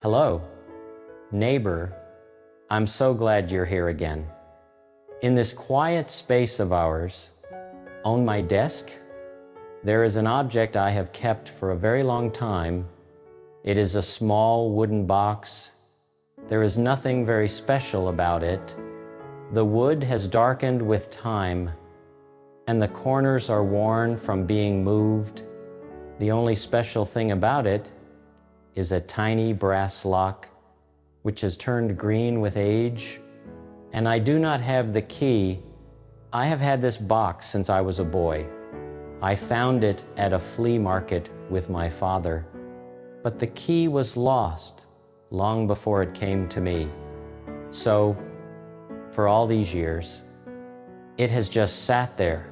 Hello, neighbor. I'm so glad you're here again. In this quiet space of ours, on my desk, there is an object I have kept for a very long time. It is a small wooden box. There is nothing very special about it. The wood has darkened with time, and the corners are worn from being moved. The only special thing about it is a tiny brass lock, which has turned green with age, and I do not have the key. I have had this box since I was a boy. I found it at a flea market with my father, but the key was lost long before it came to me. So, for all these years, it has just sat there,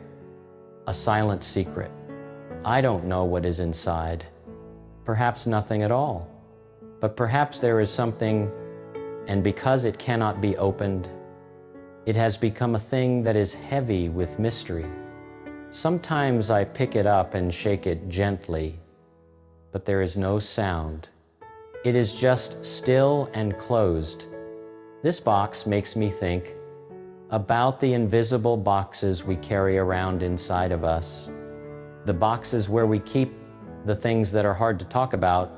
a silent secret. I don't know what is inside. Perhaps nothing at all. But perhaps there is something, and because it cannot be opened, it has become a thing that is heavy with mystery. Sometimes I pick it up and shake it gently, but there is no sound. It is just still and closed. This box makes me think about the invisible boxes we carry around inside of us, the boxes where we keep the things that are hard to talk about,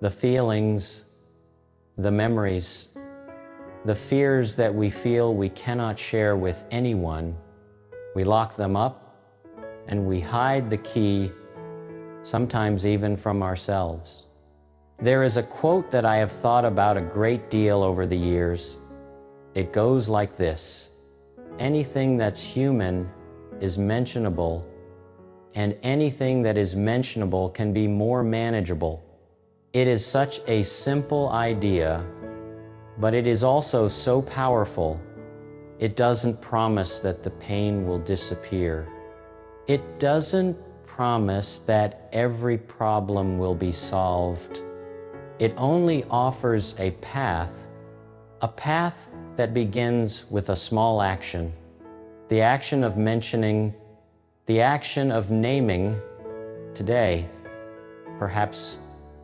the feelings, the memories, the fears that we feel we cannot share with anyone. We lock them up and we hide the key, sometimes even from ourselves. There is a quote that I have thought about a great deal over the years. It goes like this: anything that's human is mentionable, and anything that is mentionable can be more manageable. It is such a simple idea, but it is also so powerful. It doesn't promise that the pain will disappear. It doesn't promise that every problem will be solved. It only offers a path that begins with a small action, the action of mentioning, the action of naming. Today, perhaps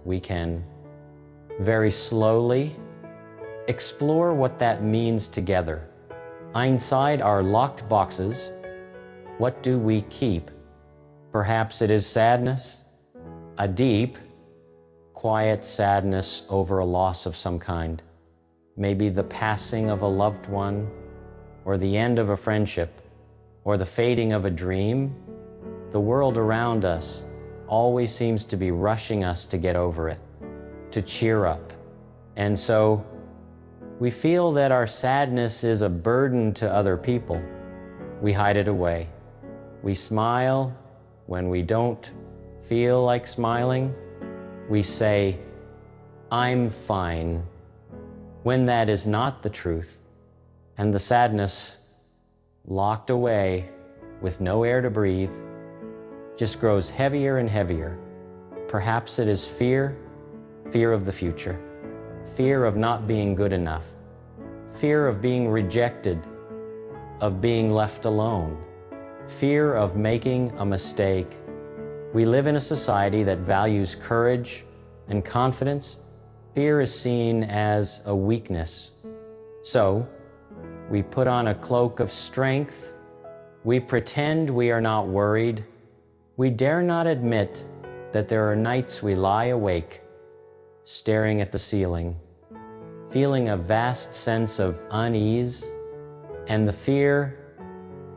we can very slowly explore what that means together. Inside our locked boxes, what do we keep? Perhaps it is sadness, a deep, quiet sadness over a loss of some kind. Maybe the passing of a loved one, or the end of a friendship, or the fading of a dream. The world around us always seems to be rushing us to get over it, to cheer up. And so we feel that our sadness is a burden to other people. We hide it away. We smile when we don't feel like smiling. We say, "I'm fine," when that is not the truth. And the sadness, locked away with no air to breathe, just grows heavier and heavier. Perhaps it is fear of the future, fear of not being good enough, fear of being rejected, of being left alone, fear of making a mistake. We live in a society that values courage and confidence. Fear is seen as a weakness. So, we put on a cloak of strength. We pretend we are not worried. We dare not admit that there are nights we lie awake, staring at the ceiling, feeling a vast sense of unease, and the fear,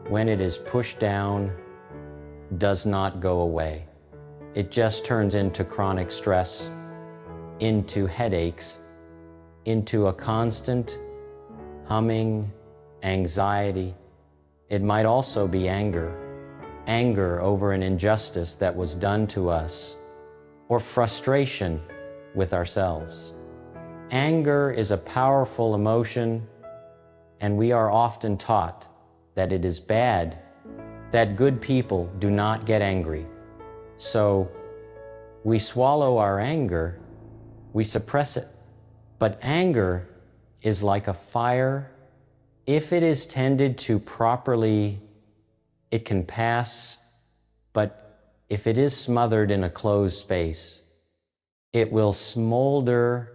when it is pushed down, does not go away. It just turns into chronic stress, into headaches, into a constant humming anxiety. It might also be anger over an injustice that was done to us, or frustration with ourselves. Anger is a powerful emotion, and we are often taught that it is bad, that good people do not get angry. So we swallow our anger, we suppress it. But anger is like a fire. If it is tended to properly, it can pass, but if it is smothered in a closed space, it will smolder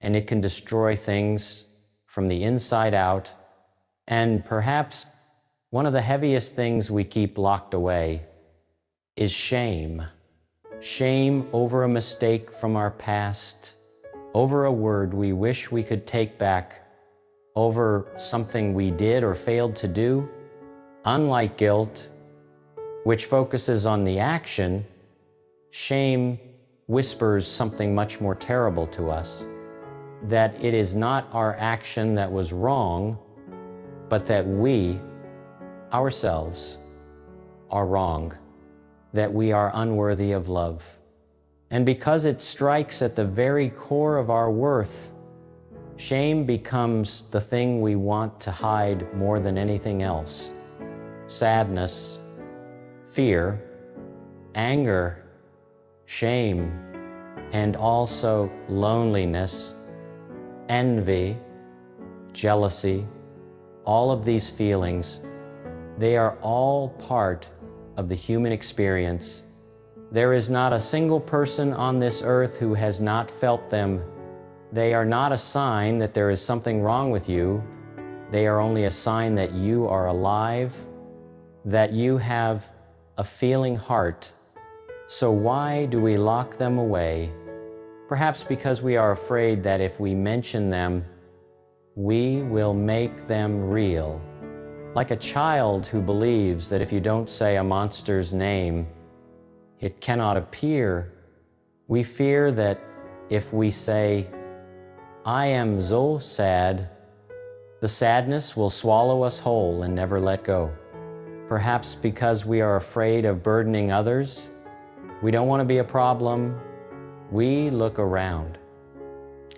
and it can destroy things from the inside out. And perhaps one of the heaviest things we keep locked away is shame. Shame over a mistake from our past, over a word we wish we could take back, over something we did or failed to do. Unlike guilt, which focuses on the action, shame whispers something much more terrible to us, that it is not our action that was wrong, but that we, ourselves, are wrong, that we are unworthy of love. And because it strikes at the very core of our worth, shame becomes the thing we want to hide more than anything else. Sadness, fear, anger, shame, and also loneliness, envy, jealousy, all of these feelings, they are all part of the human experience. There is not a single person on this earth who has not felt them. They are not a sign that there is something wrong with you. They are only a sign that you are alive, that you have a feeling heart. So why do we lock them away? Perhaps because we are afraid that if we mention them, we will make them real. Like a child who believes that if you don't say a monster's name, it cannot appear. We fear that if we say, "I am so sad," the sadness will swallow us whole and never let go. Perhaps because we are afraid of burdening others, we don't want to be a problem, we look around,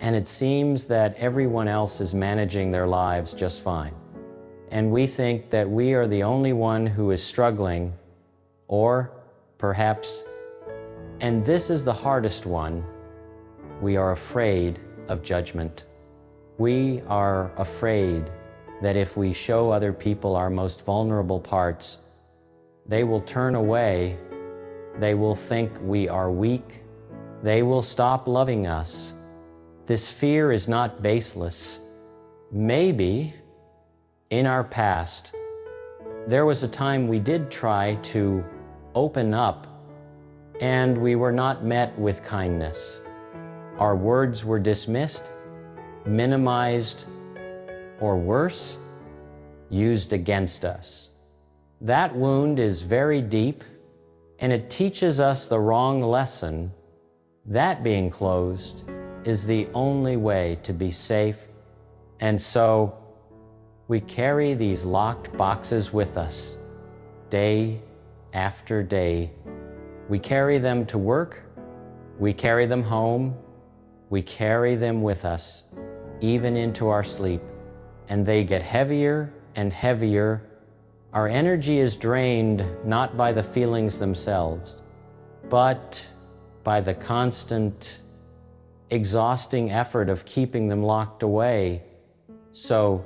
and it seems that everyone else is managing their lives just fine. And we think that we are the only one who is struggling, or perhaps, and this is the hardest one, we are afraid of judgment. We are afraid that if we show other people our most vulnerable parts, they will turn away, they will think we are weak, they will stop loving us. This fear is not baseless. Maybe in our past, there was a time we did try to open up and we were not met with kindness. Our words were dismissed, minimized, or worse, used against us. That wound is very deep, and it teaches us the wrong lesson. That being closed is the only way to be safe. And so we carry these locked boxes with us, day after day. We carry them to work, we carry them home, we carry them with us, even into our sleep. And they get heavier and heavier. Our energy is drained not by the feelings themselves, but by the constant, exhausting effort of keeping them locked away. So,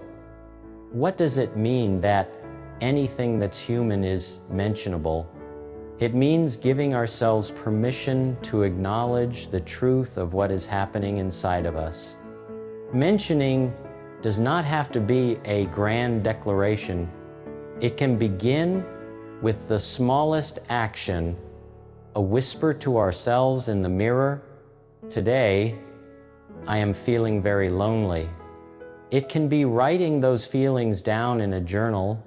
what does it mean that anything that's human is mentionable? It means giving ourselves permission to acknowledge the truth of what is happening inside of us. Mentioning does not have to be a grand declaration. It can begin with the smallest action, a whisper to ourselves in the mirror, "Today, I am feeling very lonely." It can be writing those feelings down in a journal.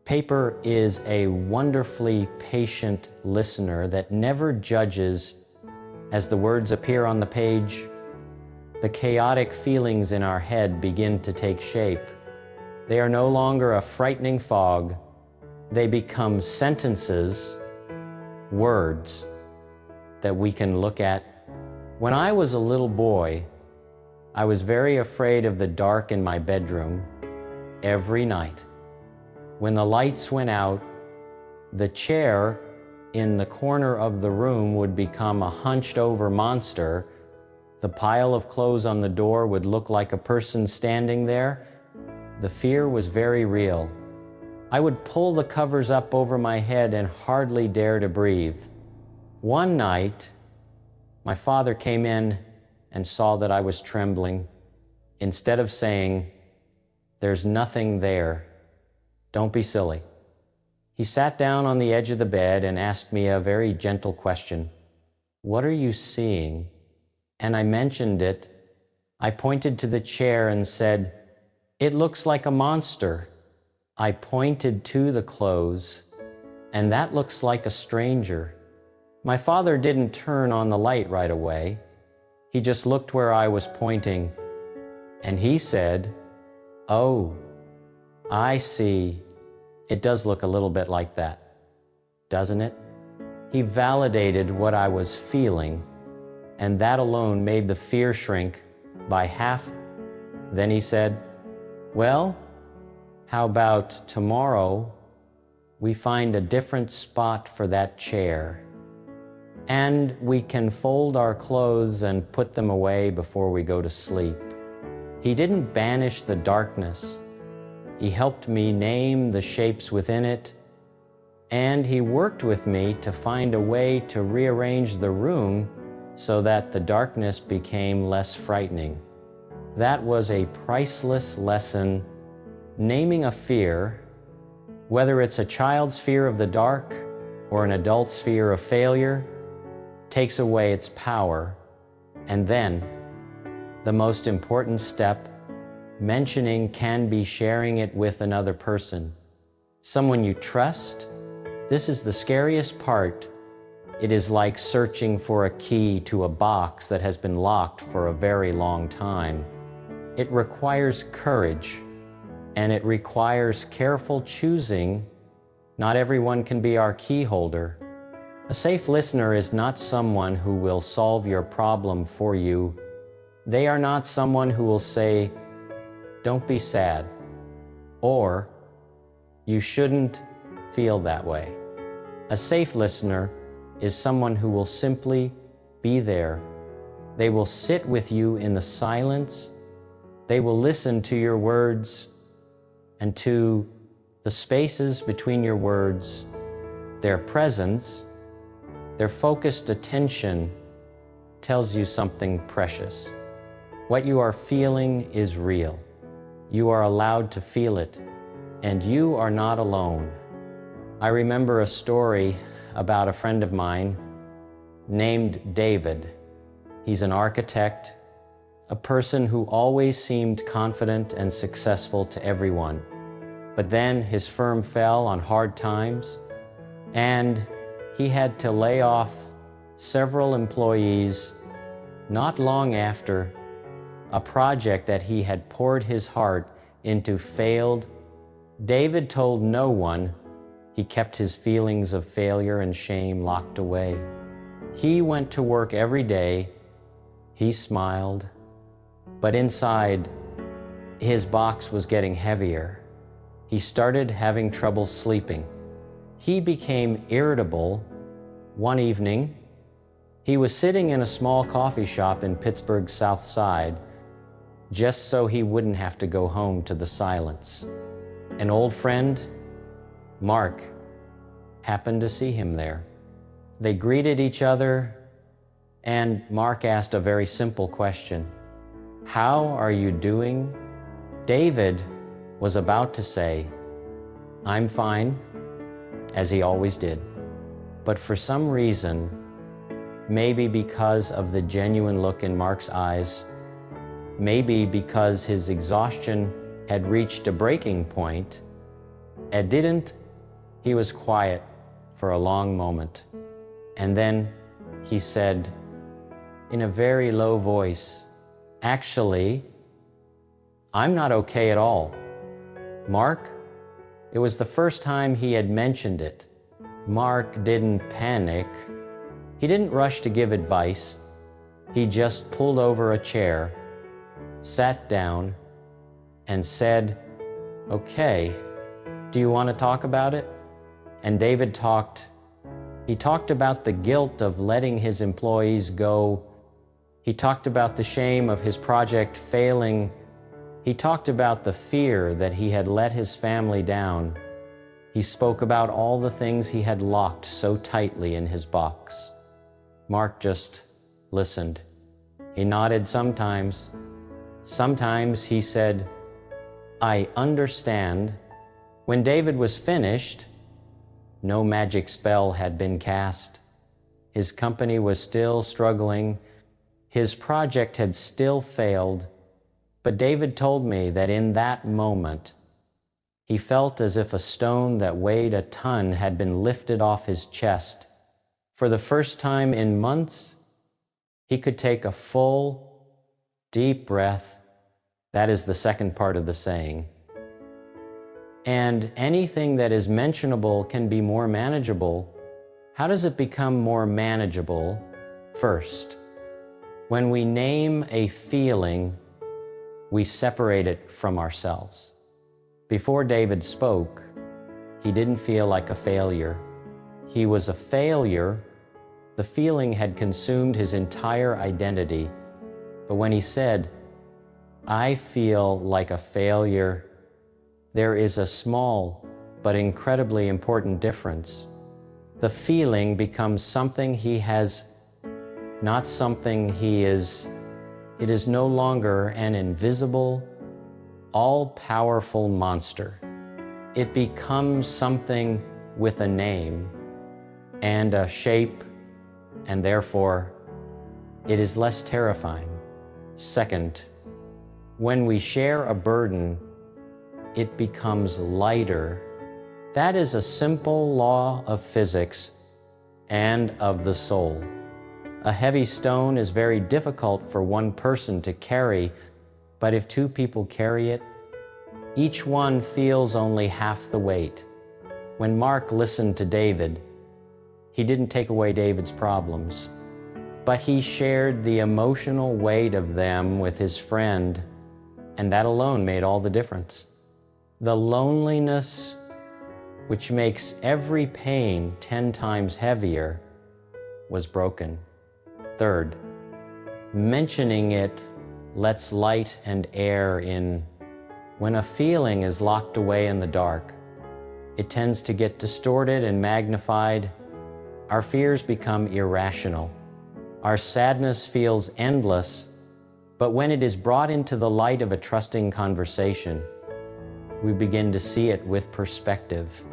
Paper is a wonderfully patient listener that never judges. As the words appear on the page, the chaotic feelings in our head begin to take shape. They are no longer a frightening fog. They become sentences, words that we can look at. When I was a little boy, I was very afraid of the dark in my bedroom every night. When the lights went out, the chair in the corner of the room would become a hunched-over monster. The pile of clothes on the door would look like a person standing there. The fear was very real. I would pull the covers up over my head and hardly dare to breathe. One night, my father came in and saw that I was trembling, instead of saying, "There's nothing there. Don't be silly," he sat down on the edge of the bed and asked me a very gentle question. "What are you seeing?" And I mentioned it. I pointed to the chair and said, "It looks like a monster." I pointed to the clothes, and that looks like a stranger. My father didn't turn on the light right away. He just looked where I was pointing, and he said, "Oh, I see. It does look a little bit like that, doesn't it?" He validated what I was feeling, and that alone made the fear shrink by half. Then he said, "Well, how about tomorrow we find a different spot for that chair, and we can fold our clothes and put them away before we go to sleep." He didn't banish the darkness. He helped me name the shapes within it, and he worked with me to find a way to rearrange the room so that the darkness became less frightening. That was a priceless lesson. Naming a fear, whether it's a child's fear of the dark or an adult's fear of failure, takes away its power. And then, the most important step, mentioning can be sharing it with another person, someone you trust. This is the scariest part. It is like searching for a key to a box that has been locked for a very long time. It requires courage, and it requires careful choosing. Not everyone can be our key holder. A safe listener is not someone who will solve your problem for you. They are not someone who will say, "Don't be sad," or "You shouldn't feel that way." A safe listener is someone who will simply be there. They will sit with you in the silence. They will listen to your words and to the spaces between your words. Their presence, their focused attention tells you something precious. What you are feeling is real. You are allowed to feel it, and you are not alone. I remember a story about a friend of mine named David. He's an architect, a person who always seemed confident and successful to everyone. But then his firm fell on hard times, and he had to lay off several employees not long after a project that he had poured his heart into failed. David told no one. He kept his feelings of failure and shame locked away. He went to work every day. He smiled, but inside, his box was getting heavier. He started having trouble sleeping. He became irritable. One evening, he was sitting in a small coffee shop in Pittsburgh's South Side, just so he wouldn't have to go home to the silence. An old friend, Mark, happened to see him there. They greeted each other, and Mark asked a very simple question. "How are you doing?" David was about to say, "I'm fine," as he always did. But for some reason, maybe because of the genuine look in Mark's eyes, maybe because his exhaustion had reached a breaking point, he was quiet for a long moment. And then he said, in a very low voice, "Actually, I'm not okay at all." Mark, it was the first time he had mentioned it. Mark didn't panic. He didn't rush to give advice. He just pulled over a chair, sat down, and said, "Okay, do you want to talk about it?" And David talked. He talked about the guilt of letting his employees go. He talked about the shame of his project failing. He talked about the fear that he had let his family down. He spoke about all the things he had locked so tightly in his box. Mark just listened. He nodded sometimes. Sometimes he said, "I understand." When David was finished, no magic spell had been cast. His company was still struggling. His project had still failed. But David told me that in that moment, he felt as if a stone that weighed a ton had been lifted off his chest. For the first time in months, he could take a full, deep breath. That is the second part of the saying. And anything that is mentionable can be more manageable. How does it become more manageable? First, when we name a feeling, we separate it from ourselves. Before David spoke, he didn't feel like a failure. He was a failure. The feeling had consumed his entire identity. But when he said, "I feel like a failure," there is a small but incredibly important difference. The feeling becomes something he has, not something he is. It is no longer an invisible, all-powerful monster. It becomes something with a name and a shape, and therefore, it is less terrifying. Second, when we share a burden, it becomes lighter. That is a simple law of physics and of the soul. A heavy stone is very difficult for one person to carry, but if two people carry it, each one feels only half the weight. When Mark listened to David, he didn't take away David's problems, but he shared the emotional weight of them with his friend, and that alone made all the difference. The loneliness, which makes every pain 10 times heavier, was broken. Third, mentioning it lets light and air in. When a feeling is locked away in the dark, it tends to get distorted and magnified. Our fears become irrational. Our sadness feels endless, but when it is brought into the light of a trusting conversation, we begin to see it with perspective.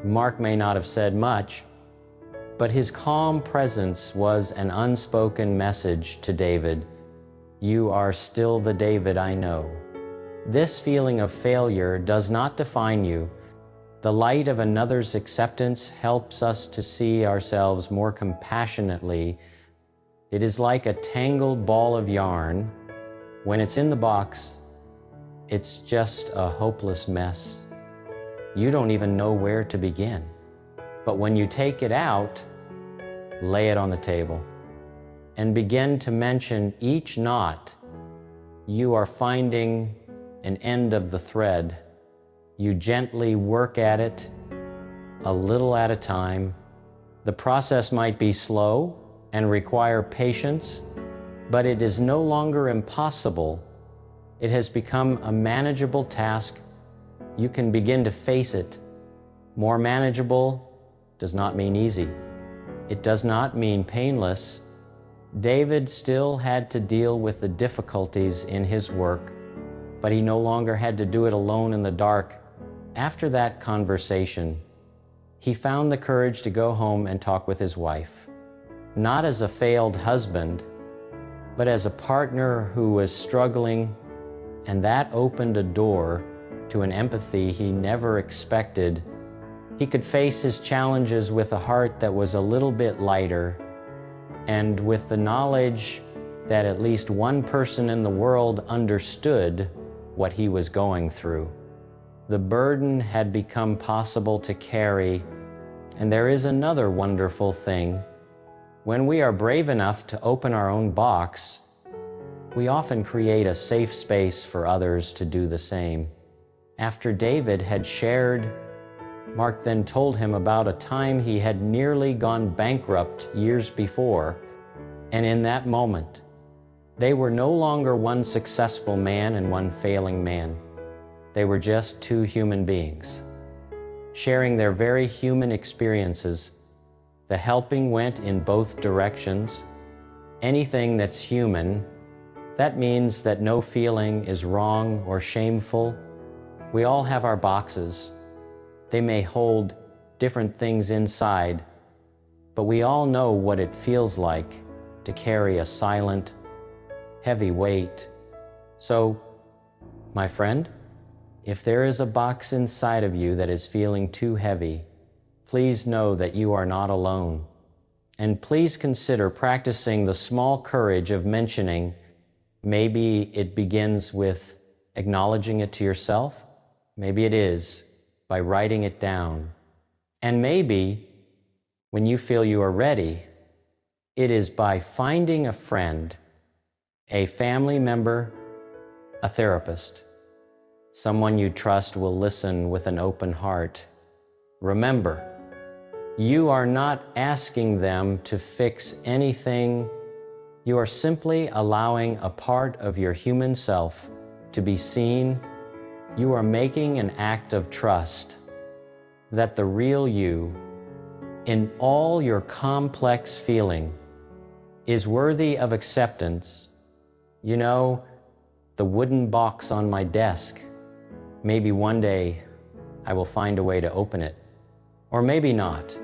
Mark may not have said much, but his calm presence was an unspoken message to David. You are still the David I know. This feeling of failure does not define you. The light of another's acceptance helps us to see ourselves more compassionately. It is like a tangled ball of yarn. When it's in the box, it's just a hopeless mess. You don't even know where to begin. But when you take it out, lay it on the table, and begin to mention each knot, you are finding an end of the thread. You gently work at it, a little at a time. The process might be slow and require patience, but it is no longer impossible. It has become a manageable task. You can begin to face it. More manageable does not mean easy. It does not mean painless. David still had to deal with the difficulties in his work, but he no longer had to do it alone in the dark. After that conversation, he found the courage to go home and talk with his wife, not as a failed husband, but as a partner who was struggling, and that opened a door to an empathy he never expected. He could face his challenges with a heart that was a little bit lighter, and with the knowledge that at least one person in the world understood what he was going through. The burden had become possible to carry, and there is another wonderful thing. When we are brave enough to open our own box, we often create a safe space for others to do the same. After David had shared, Mark then told him about a time he had nearly gone bankrupt years before, and in that moment, they were no longer one successful man and one failing man. They were just two human beings, sharing their very human experiences. The helping went in both directions. anything that's human, that means that no feeling is wrong or shameful. We all have our boxes. They may hold different things inside, but we all know what it feels like to carry a silent, heavy weight. So, my friend, if there is a box inside of you that is feeling too heavy, please know that you are not alone. And please consider practicing the small courage of mentioning. Maybe it begins with acknowledging it to yourself. Maybe it is by writing it down. And maybe, when you feel you are ready, it is by finding a friend, a family member, a therapist. Someone you trust will listen with an open heart. Remember, you are not asking them to fix anything. You are simply allowing a part of your human self to be seen. You are making an act of trust that the real you, in all your complex feeling, is worthy of acceptance. You know, the wooden box on my desk, maybe one day I will find a way to open it. Or maybe not.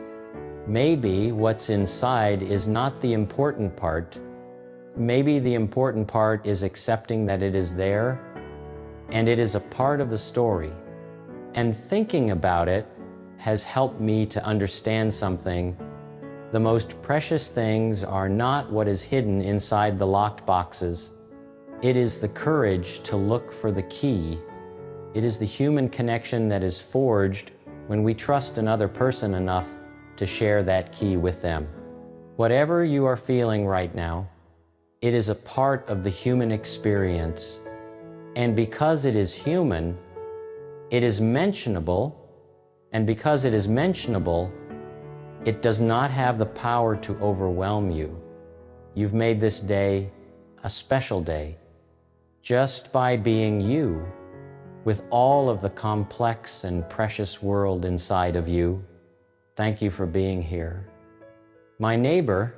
Maybe what's inside is not the important part. Maybe the important part is accepting that it is there and it is a part of the story. And thinking about it has helped me to understand something. The most precious things are not what is hidden inside the locked boxes. It is the courage to look for the key. It is the human connection that is forged when we trust another person enough to share that key with them. Whatever you are feeling right now, it is a part of the human experience. And because it is human, it is mentionable. And because it is mentionable, it does not have the power to overwhelm you. You've made this day a special day just by being you, with all of the complex and precious world inside of you. Thank you for being here. My neighbor